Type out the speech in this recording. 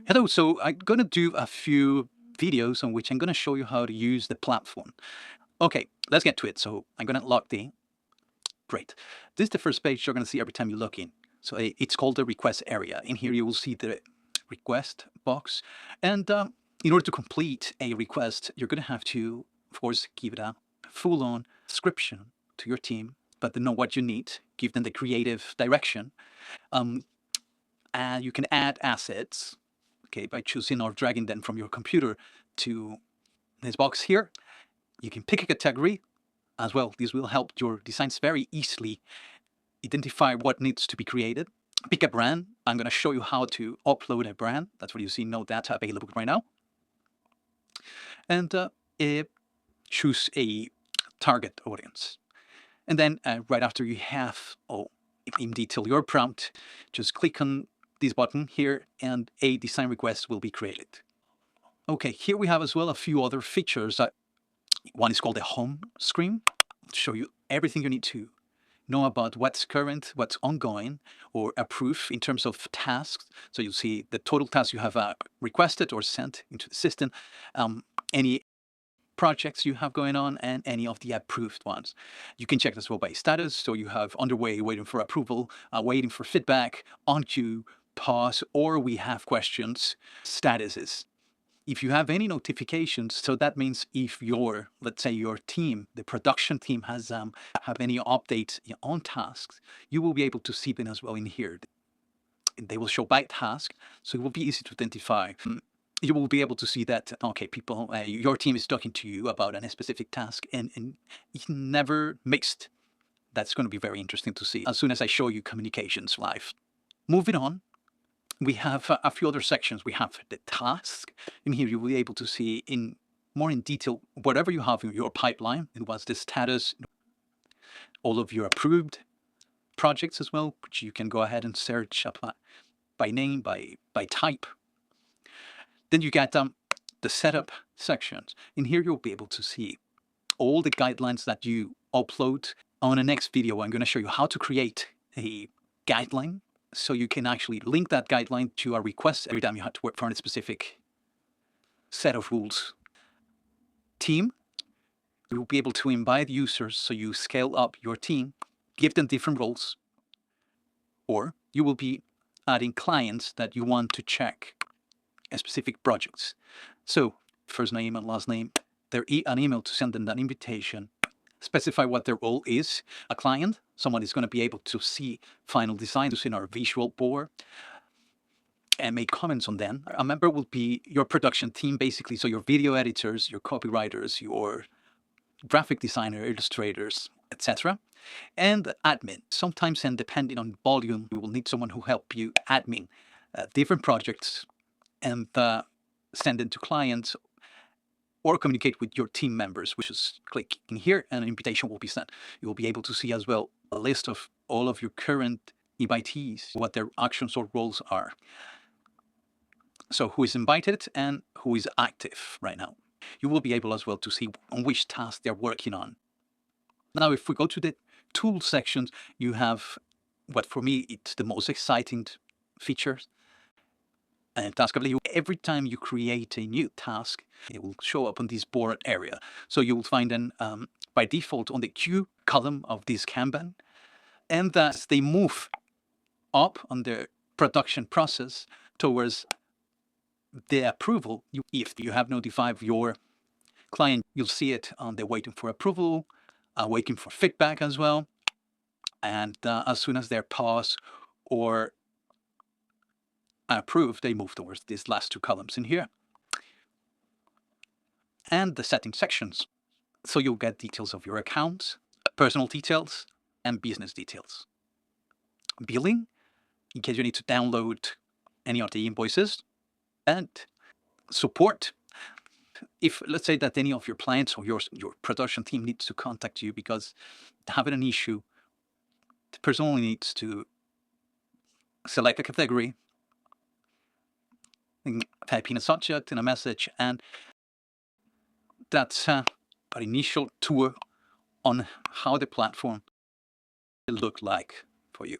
Hello, so I'm going to do a few videos on which I'm going to show you how to use the platform. Okay, let's get to it. So I'm going to log in. Great. This is the first page you're going to see every time you log in. So it's called the request area. In here, you will see the request box. And in order to complete a request, you're going to have to, of course, give it a full-on description to your team, but they know what you need, give them the creative direction. And you can add assets, okay, by choosing or dragging them from your computer to this box here. You can pick a category as well. This will help your designs very easily identify what needs to be created. Pick a brand. I'm going to show you how to upload a brand. That's what you see, no data available right now. And choose a target audience. And then right after you have in detail your prompt, just click on this button here and a design request will be created. Okay, here we have as well a few other features. One is called the home screen. It'll show you everything you need to know about what's current, what's ongoing, or approved in terms of tasks. So you'll see the total tasks you have requested or sent into the system, any projects you have going on, and any of the approved ones. You can check this well by status. So you have underway, waiting for approval, waiting for feedback, on queue, pause, or we have questions, statuses. If you have any notifications, so that means if your, let's say your team, the production team has have any updates on tasks, you will be able to see them as well in here. They will show by task, so it will be easy to identify. You will be able to see that, okay, people, your team is talking to you about a specific task and it's never mixed. That's going to be very interesting to see as soon as I show you communications live. Moving on, we have a few other sections. We have the task. In here, you will be able to see more in detail whatever you have in your pipeline. It was the status, all of your approved projects as well, which you can go ahead and search up by name, by type. Then you get the setup sections. In here, you'll be able to see all the guidelines that you upload. On the next video, I'm going to show you how to create a guideline, so you can actually link that guideline to a request every time you have to work for a specific set of rules. Team, you will be able to invite users, so you scale up your team, give them different roles, or you will be adding clients that you want to check specific projects. So first name and last name, an email to send them that invitation, specify what their role is. A client, someone is going to be able to see final designs in our visual board and make comments on them. A member will be your production team, basically. So your video editors, your copywriters, your graphic designer, illustrators, etc. And admin. Sometimes, and depending on volume, you will need someone who help you admin different projects and send them to clients or communicate with your team members, which is clicking here and an invitation will be sent. You will be able to see as well a list of all of your current invitees, what their actions or roles are. So who is invited and who is active right now. You will be able as well to see on which task they're working on. Now, if we go to the tool sections, you have what for me, it's the most exciting features. And Taskably, every time you create a new task, it will show up on this board area. So you will find them by default on the queue column of this Kanban. And as they move up on the production process towards the approval, if you have notified your client, you'll see it on the waiting for approval, waiting for feedback as well. And as soon as they're paused or approved, they move towards these last two columns in here. And the setting sections. So you'll get details of your accounts, personal details, and business details. Billing, in case you need to download any of the invoices. And support, if let's say that any of your clients or your production team needs to contact you because they're having an issue, the person only needs to select a category, type in a subject and a message, and that's an initial tour on how the platform will look like for you.